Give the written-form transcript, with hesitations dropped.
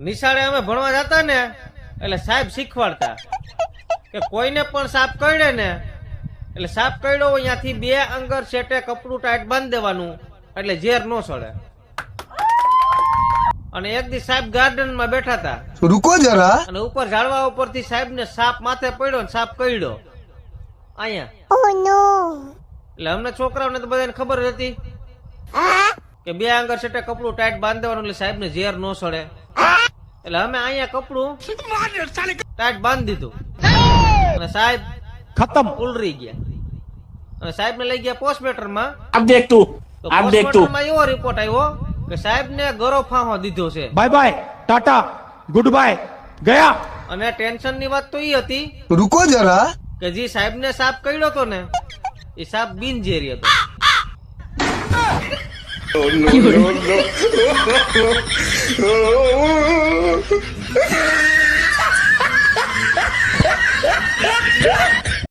નિશાળે અમે ભણવા જતા ને એટલે સાહેબ શીખવાડતા કે કોઈને પણ સાપ કરડે ને એટલે સાપ કરડ્યો હોય ત્યાંથી 2 અંગર સેટે કપડું ટાઈટ બાંધી દેવાનું એટલે ઝેર ન સડે. અને એક દી સાહેબ ગાર્ડન માં બેઠા હતા, રૂકો જરા, અને ઉપર ઝાડવા ઉપરથી સાહેબ ને સાપ માથે પડ્યો ને સાપ કરડ્યો અહીંયા. એટલે અમને છોકરાઓને તો બધાને ખબર હતી કે 2 અંગર સેટે કપડું ટાઈટ બાંધી દેવાનું એટલે સાહેબ ને ઝેર ન સડે. એટલે અમે અહીંયા કપડું ટાઈટ બાંધી દીધું અને સાહેબ खत्म ઉલરી ગયા અને સાહેબ ને લઈ ગયા પોસ્ટમેટર માં. अब देख तू તો अब देख तू પોસ્ટમેટર માં એવો રિપોર્ટ આવ્યો કે સાહેબ ને ગરો ફાંહો દીધો છે. Bye bye tata good bye गया. અને ટેન્શન ની વાત તો એ હતી રૂકો જરા, કે જે સાહેબ ને સાપ કરડ્યો હતો ને એ સાપ બિનઝેરી હતો. no.